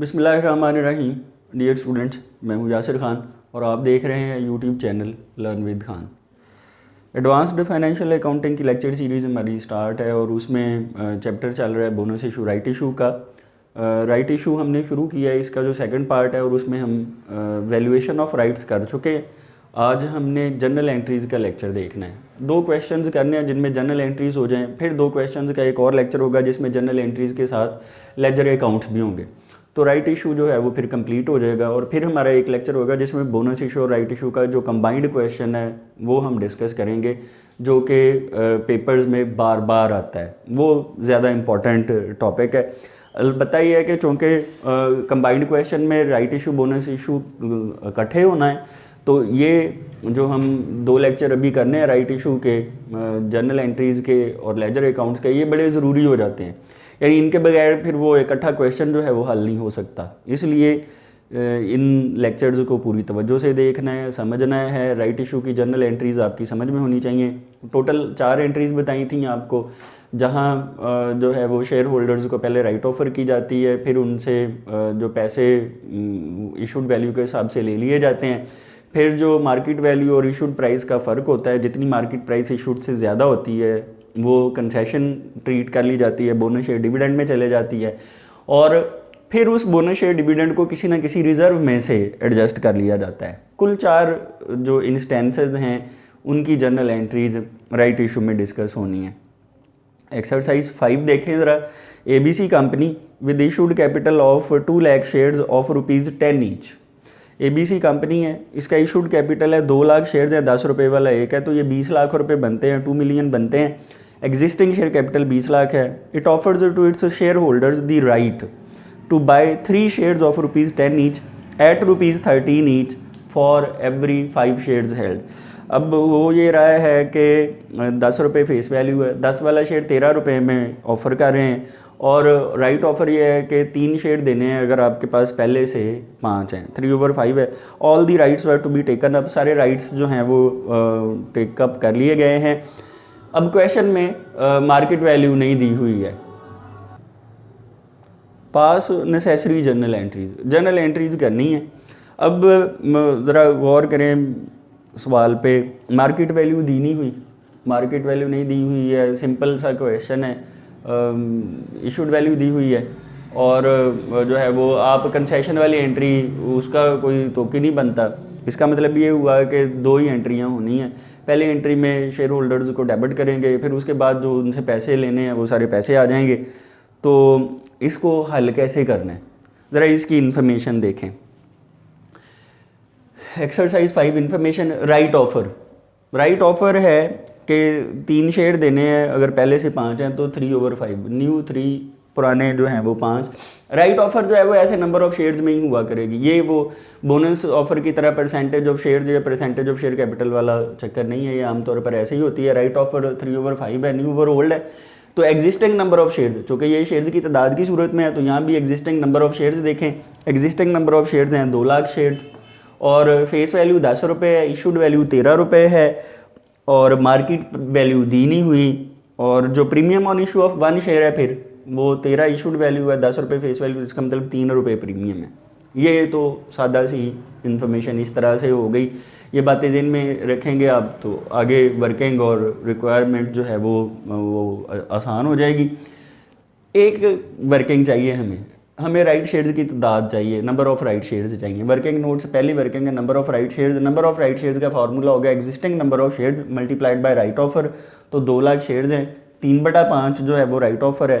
बिस्मिल्लाहिर्रहमानिर्रहीम। Dear students, मैं हूं यासिर खान और आप देख रहे हैं YouTube channel learn with Khan. Advanced financial accounting की लेक्चर सीरीज़ हमारी स्टार्ट है और उसमें चैप्टर चल रहा है बोनस इशू राइट इशू का। राइट इशू हमने शुरू किया है, इसका जो सेकंड पार्ट है और उसमें हम वैल्यूएशन ऑफ राइट्स कर चुके हैं। आज हमने जनरल एंट्रीज़ का लेक्चर देखना है। 2 क्वेश्चंस करने हैं जिनमें जनरल एंट्रीज़ हो जाएं, फिर 2 क्वेश्चंस का एक और लेक्चर होगा जिसमें जनरल एंट्रीज़ के साथ लेजर अकाउंट्स भी होंगे। तो राइट इशू जो है वो फिर कंप्लीट हो जाएगा और फिर हमारा एक लेक्चर होगा जिसमें बोनस इशू और राइट इशू का जो कंबाइंड क्वेश्चन है वो हम डिस्कस करेंगे, जो कि पेपर्स में बार बार आता है। वो ज़्यादा इम्पॉर्टेंट टॉपिक है। अलबत्ता ये है कि चूँकि कंबाइंड क्वेश्चन में राइट इशू बोनस इशू इकट्ठे होना है, तो ये जो हम 2 लेक्चर अभी करने हैं राइट इशू के, जनरल एंट्रीज़ के और लेजर अकाउंट्स के, ये बड़े ज़रूरी हो जाते हैं। यानी इनके बगैर फिर वो इकट्ठा क्वेश्चन जो है वो हल नहीं हो सकता। इसलिए इन लेक्चर्स को पूरी तवज्जो से देखना है, समझना है। राइट इशू की जनरल एंट्रीज़ आपकी समझ में होनी चाहिए। टोटल 4 एंट्रीज़ बताई थी आपको, जहाँ जो है वो शेयर होल्डर्स को पहले राइट ऑफ़र की जाती है, फिर उनसे जो पैसे इशूड वैल्यू के हिसाब से ले लिए जाते हैं, फिर जो मार्केट वैल्यू और इशूड प्राइस का फ़र्क होता है, जितनी मार्केट प्राइस इशूड से ज़्यादा होती है वो कंसेशन ट्रीट कर ली जाती है, बोनस शेयर डिविडेंड में चले जाती है, और फिर उस बोनस शेयर डिविडेंड को किसी न किसी रिज़र्व में से एडजस्ट कर लिया जाता है। कुल 4 जो इंस्टेंसेस हैं उनकी जनरल एंट्रीज राइट इशू में डिस्कस होनी है। एक्सरसाइज 5 देखें ज़रा। ABC company with issued capital of 2 lakh shares of ₹10 each. ABC company है, इसका इशूड कैपिटल है 2 लाख शेयर्स हैं, 10 रुपये वाला एक है, तो ये 20 लाख रुपए बनते हैं, 2 मिलियन बनते हैं। एग्जिस्टिंग शेयर कैपिटल 20 लाख है। It offers to its share holders the right to buy 3 shares of ₹10 each at ₹13 each for every 5 shares held. अब वो ये रहा है कि 10 रुपये फेस वैल्यू है, 10 वाला शेयर 13 रुपये में ऑफ़र कर रहे हैं, और राइट ऑफ़र ये है कि 3 शेयर देने हैं अगर आपके पास पहले से 5 हैं, 3/5 है। All the rights were to be taken up, सारे राइट्स जो हैं वो टेकअप कर लिए गए हैं। अब क्वेश्चन में मार्केट वैल्यू नहीं दी हुई है। पास नेसेसरी जनरल एंट्रीज करनी है। अब ज़रा गौर करें सवाल पे, मार्केट वैल्यू दी नहीं हुई, मार्केट वैल्यू नहीं दी हुई है, सिंपल सा क्वेश्चन है। इशूड वैल्यू दी हुई है और जो है वो आप कंसेशन वाली एंट्री उसका कोई टोकन नहीं बनता। इसका मतलब ये हुआ कि 2 ही एंट्रियाँ होनी हैं। पहली एंट्री में शेयर होल्डर्स को डेबिट करेंगे, फिर उसके बाद जो उनसे पैसे लेने हैं वो सारे पैसे आ जाएंगे। तो इसको हल कैसे करना है, ज़रा इसकी इन्फॉर्मेशन देखें। Exercise 5 information. राइट ऑफ़र है कि 3 शेयर देने हैं, अगर पहले से 5 हैं तो 3/5, न्यू 3, पुराने जो हैं वो 5। राइट ऑफ़र जो है वो ऐसे नंबर ऑफ़ शेयर्स में ही हुआ करेगी। ये वो बोनस ऑफ़र की तरह परसेंटेज ऑफ शेयर्स या परसेंटेज ऑफ शेयर कैपिटल वाला चक्कर नहीं है, ये आमतौर पर ऐसे ही होती है। राइट ऑफ़र 3/5 है, न्यू ओवर ओल्ड है। तो एग्जिस्टिंग नंबर ऑफ़ शेयर्स, चूँकि ये शेयर्स की तादाद की सूरत में है तो यहाँ भी एग्जिस्टिंग नंबर ऑफ़ शेयर्स देखें। एग्जिस्टिंग नंबर ऑफ़ शेयर्स हैं 2 लाख शेयर्स, और फेस वैल्यू 10 रुपये है, इशूड वैल्यू 13 रुपये है, और मार्केट वैल्यू दी नहीं हुई, और जो premium on issue of 1 share है फिर वो 13 इशूड वैल्यू है, 10 रुपये फेस वैल्यू, इसका मतलब 3 रुपये प्रीमियम है। ये तो सादा सी इन्फॉर्मेशन इस तरह से हो गई। ये बातें जिन में रखेंगे आप तो आगे वर्किंग और रिक्वायरमेंट जो है वो आसान हो जाएगी। एक वर्किंग चाहिए हमें राइट शेयर्स की तादाद चाहिए, नंबर ऑफ़ राइट शेयर्स चाहिए। वर्किंग नोट्स पहली वर्किंग है number of right shares. Number of right shares का फार्मूला होगा existing number of shares multiplied by right offer. तो 2 लाख शेयर्स हैं, 3/5 जो है वो राइट ऑफ़र है,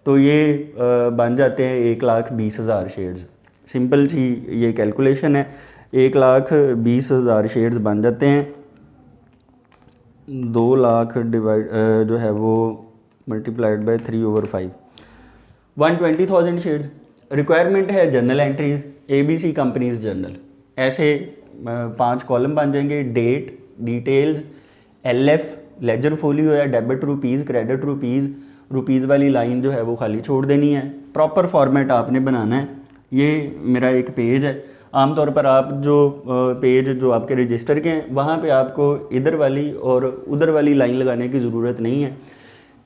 तो ये बन जाते हैं 1,20,000 शेयर्स। सिंपल सी ये कैलकुलेशन है, 1,20,000 शेयर्स बन जाते हैं। 2 लाख डिवाइड जो है वो मल्टीप्लाइड बाय 3/5, 120,000 शेयर्स। रिक्वायरमेंट है general entries, ABC companies general. ऐसे 5 कॉलम बन जाएंगे। Date, details, LF ledger folio है, डेबिट रुपीज़, क्रेडिट रुपीज़ वाली लाइन जो है वो खाली छोड़ देनी है। प्रॉपर फॉर्मेट आपने बनाना है। ये मेरा एक पेज है, आमतौर पर आप जो पेज जो आपके रजिस्टर के हैं वहाँ पे आपको इधर वाली और उधर वाली लाइन लगाने की ज़रूरत नहीं है।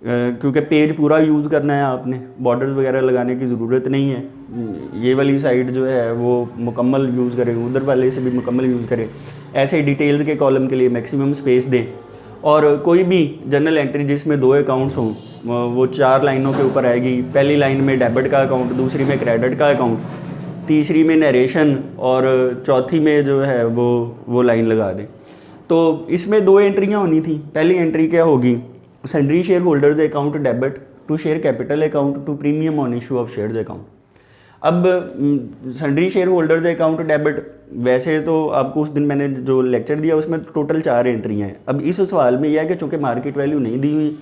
क्योंकि पेज पूरा यूज़ करना है आपने, बॉर्डर्स वगैरह लगाने की ज़रूरत नहीं है। ये वाली साइड जो है वो मुकम्मल यूज़ करें, उधर वाले से भी मुकम्मल यूज़ करें। ऐसे डिटेल्स के कॉलम के लिए मैक्सिमम स्पेस दें। और कोई भी जनरल एंट्री जिसमें 2 अकाउंट्स हों वो 4 लाइनों के ऊपर आएगी। पहली लाइन में डेबिट का अकाउंट, दूसरी में क्रेडिट का अकाउंट, तीसरी में नरेशन और चौथी में जो है वो लाइन लगा दें। तो इसमें 2 एंट्रियाँ होनी थी। पहली एंट्री क्या होगी, sundry share holders account debit to share capital account to premium on issue of shares account. अब sundry share holders account debit, वैसे तो आपको उस दिन मैंने जो लेक्चर दिया उसमें टोटल 4 एंट्रियाँ हैं। अब इस सवाल में यह है कि चूँकि मार्केट वैल्यू नहीं दी हुई,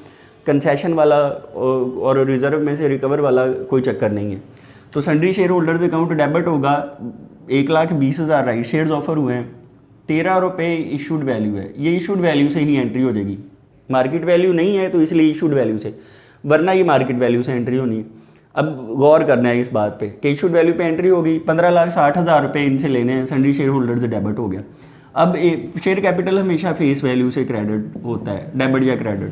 कंसेशन वाला और रिजर्व में से रिकवर वाला कोई चक्कर नहीं है, तो sundry share holders account debit होगा 1,20,000 राइट शेयर्स ऑफर हुए हैं, 13 रुपये इशूड वैल्यू है। ये इशूड वैल्यू से ही एंट्री हो जाएगी, मार्केट वैल्यू नहीं है तो इसलिए इशूड वैल्यू से, वरना ये मार्केट वैल्यू से एंट्री होनी है। अब गौर करना है इस बात पे कि इशूड वैल्यू पे एंट्री होगी, 15,60,000 रुपये इनसे लेने हैं, सन्ड्री शेयर होल्डर से डेबिट हो गया। अब शेयर कैपिटल हमेशा फेस वैल्यू से क्रेडिट होता है, डेबिट या क्रेडिट,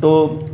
तो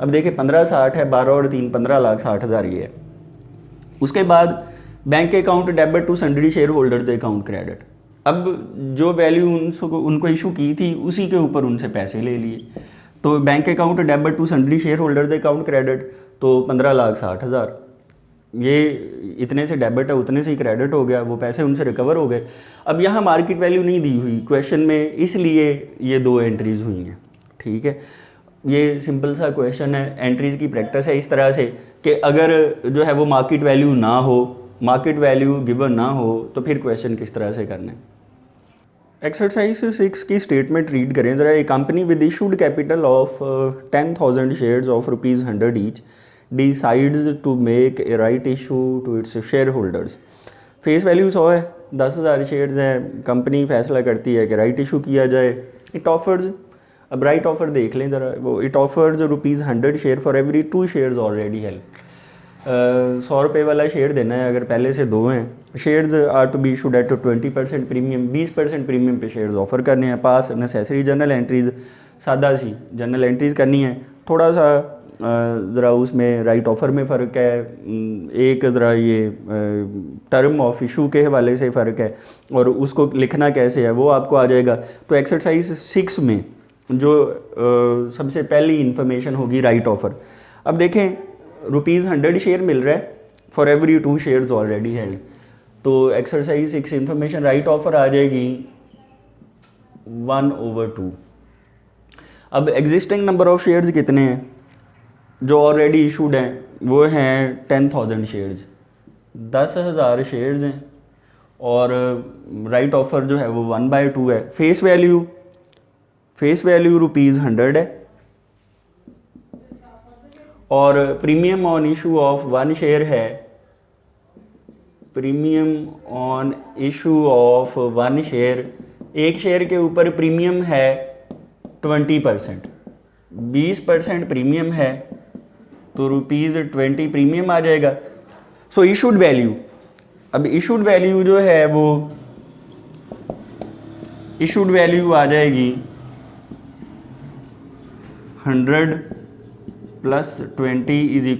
अब देखिए 15,60 है, 12 और 3 15,60,000 ये है। उसके बाद bank account debit to sundry share holder account credit. अब जो वैल्यू उनको इशू की थी उसी के ऊपर उनसे पैसे ले लिए, तो bank account debit to sundry share holder account credit, तो 15,60,000 ये इतने से डेबिट है उतने से ही क्रेडिट हो गया, वो पैसे उनसे रिकवर हो गए। अब यहाँ मार्केट वैल्यू नहीं दी हुई क्वेश्चन में, इसलिए ये 2 एंट्रीज़ हुई हैं। ठीक है, ये सिंपल सा क्वेश्चन है, एंट्रीज़ की प्रैक्टिस है इस तरह से कि अगर जो है वो मार्केट वैल्यू ना हो, मार्केट वैल्यू गिवन ना हो, तो फिर क्वेश्चन किस तरह से करना है। एक्सरसाइज 6 की स्टेटमेंट रीड करें ज़रा। A company with issued capital of 10,000 shares of ₹100 each decides to make a right issue to its share holders. Face value 100 है, 10,000 शेयर्स हैं, कंपनी फैसला करती है कि राइट इशू किया जाए। इट ऑफर्स, अब राइट ऑफर देख लें ज़रा, वो it offers ₹100 share for every 2 shares already held. 100 रुपये वाला शेयर देना है अगर पहले से 2 हैं। Shares are to be issued at 20% premium, 20% premium पे शेयर्स ऑफर करने हैं। पास नेसेसरी जनरल एंट्रीज़, सादा सी जनरल एंट्रीज़ करनी है। थोड़ा सा ज़रा उसमें राइट ऑफ़र में फ़र्क है, एक ज़रा ये टर्म ऑफ इशू के हवाले से फ़र्क है, और उसको लिखना कैसे है वो आपको आ जाएगा। तो एक्सरसाइज 6 में जो सबसे पहली इंफॉर्मेशन होगी राइट ऑफ़र। अब देखें ₹100 शेयर मिल रहा है for every 2 shares already held, तो एक्सरसाइज 6 इंफॉर्मेशन राइट ऑफर आ जाएगी 1/2। अब एग्जिस्टिंग नंबर ऑफ शेयर्स कितने हैं जो ऑलरेडी इशूड हैं, वो हैं 10,000 शेयर्स, 10,000 शेयर्स हैं, और राइट ऑफर जो है वो 1/2 है। फेस वैल्यू ₹100 है, और premium on issue of 1 share है, premium on issue of 1 share, एक शेयर के ऊपर प्रीमियम है 20%, 20% प्रीमियम है, तो ₹20 प्रीमियम आ जाएगा। सो इशूड वैल्यू, अब इशूड वैल्यू जो है वो इशूड वैल्यू आ जाएगी 100 + 20 =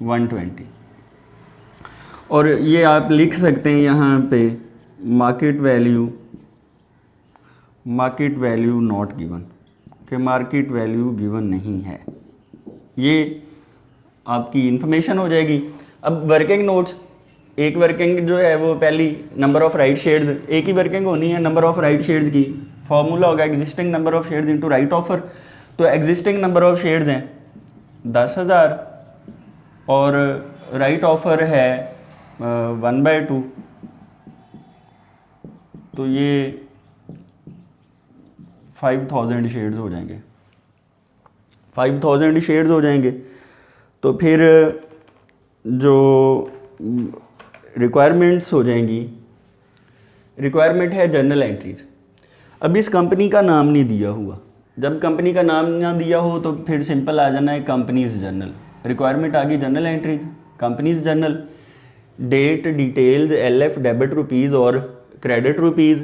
120। और ये आप लिख सकते हैं यहाँ पे मार्केट वैल्यू नॉट गिवन, कि मार्केट वैल्यू गिवन नहीं है। ये आपकी इंफॉर्मेशन हो जाएगी। अब वर्किंग नोट्स, एक वर्किंग जो है वो पहली नंबर ऑफ़ राइट शेयर्स, एक ही वर्किंग होनी है नंबर ऑफ़ राइट शेयर्स की। फॉर्मूला होगा existing number of shares into right offer. तो एग्जिस्टिंग नंबर ऑफ़ शेयर्स हैं 10,000 और राइट ऑफर है 1/2, तो ये 5,000 शेयर्स हो जाएंगे, 5,000 शेयर्स हो जाएंगे। तो फिर जो रिक्वायरमेंट्स हो जाएंगी, रिक्वायरमेंट है जनरल एंट्रीज। अब इस कंपनी का नाम नहीं दिया हुआ, जब कंपनी का नाम ना दिया हो तो फिर सिंपल आ जाना है कंपनीज जर्नल। रिक्वायरमेंट आ गई general entries, companies journal. Date details LF debit rupees और क्रेडिट रुपीज़।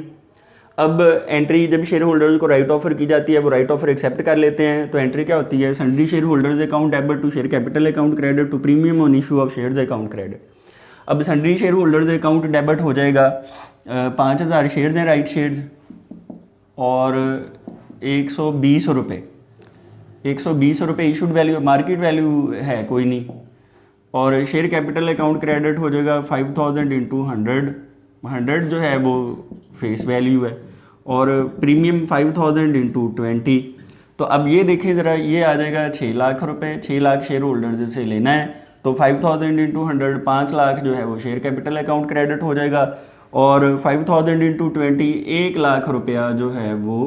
अब एंट्री जब शेयर होल्डर्स को राइट ऑफर की जाती है वो राइट ऑफर एक्सेप्ट कर लेते हैं, तो एंट्री क्या होती है, sundry share holders account debit to share capital account credit to premium on issue of shares account credit. अब sundry share holders account debit हो जाएगा 5000 शेयर्स हैं राइट शेयर्स और 120 रुपये, 120 रुपये इशूड वैल्यू, मार्केट वैल्यू है कोई नहीं, और शेयर कैपिटल अकाउंट क्रेडिट हो जाएगा 5000 इंटू 100 जो है वो फेस वैल्यू है, और प्रीमियम 5000 इंटू 20। तो अब ये देखें ज़रा, ये आ जाएगा 6 लाख रुपए, 6 लाख शेयर होल्डर्स से लेना है, तो 5000 इंटू 100 5 लाख जो है वो शेयर कैपिटल अकाउंट क्रेडिट हो जाएगा, और 5000 इंटू 20 1 लाख रुपया जो है वो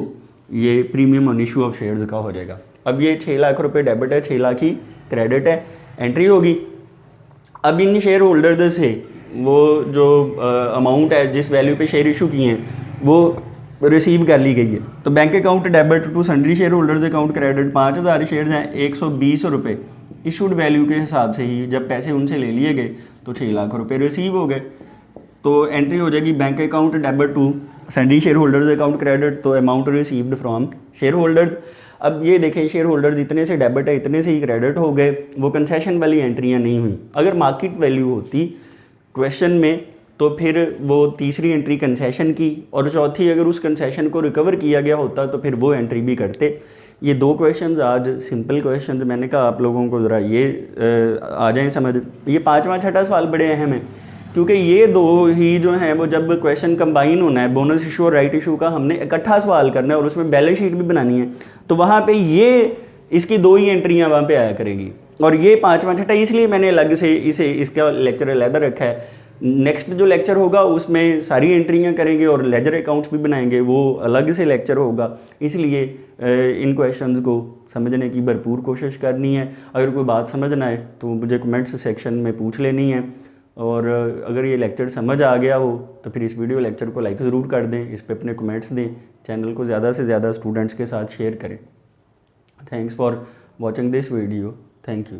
ये premium on issue of shares का हो जाएगा। अब ये 6 लाख रुपए डेबिट है, 6 लाख ही क्रेडिट है, एंट्री होगी। अब इन शेयर होल्डर्स से वो जो अमाउंट है जिस वैल्यू पे शेयर इशू किए हैं वो रिसीव कर ली गई है, तो bank account debit to sundry share holders account credit 5000 shares हैं, 120 रुपये इशूड वैल्यू के हिसाब से ही जब पैसे उनसे ले लिए गए तो 6 लाख रुपए रिसीव हो गए, तो एंट्री हो जाएगी bank account debit to sundry share holders account credit, तो amount received from share holders. अब ये देखें शेयर होल्डर्स इतने से डेबिट है, इतने से ही क्रेडिट हो गए, वो कंसेशन वाली एंट्रियाँ नहीं हुई। अगर मार्केट वैल्यू होती क्वेश्चन में तो फिर वो तीसरी एंट्री कंसेशन की, और चौथी अगर उस कंसेशन को रिकवर किया गया होता तो फिर वो एंट्री भी करते। ये 2 क्वेश्चंस आज सिंपल क्वेश्चंस, मैंने कहा आप लोगों को ज़रा ये आ जाए समझ। ये 5वां 6वां सवाल बड़े अहम है, क्योंकि ये 2 ही जो हैं वो जब क्वेश्चन कंबाइन होना है, बोनस इशू और राइट इशू का हमने इकट्ठा सवाल करना है और उसमें बैलेंस शीट भी बनानी है, तो वहाँ पे ये इसकी 2 ही एंट्रियाँ वहाँ पे आया करेगी। और ये 5वां 6वां इसलिए मैंने अलग से इसका लेक्चर अलग रखा है। नेक्स्ट जो लेक्चर होगा उसमें सारी एंट्रियाँ करेंगे और लेजर अकाउंट्स भी बनाएंगे, वो अलग से लेक्चर होगा। इसलिए इन क्वेश्चंस को समझने की भरपूर कोशिश करनी है। अगर कोई बात समझ ना आए तो मुझे कमेंट्स सेक्शन में पूछ लेनी है, और अगर ये लेक्चर समझ आ गया हो तो फिर इस वीडियो लेक्चर को लाइक ज़रूर कर दें, इस पर अपने कमेंट्स दें, चैनल को ज़्यादा से ज़्यादा स्टूडेंट्स के साथ शेयर करें। Thanks for watching this video, thank you.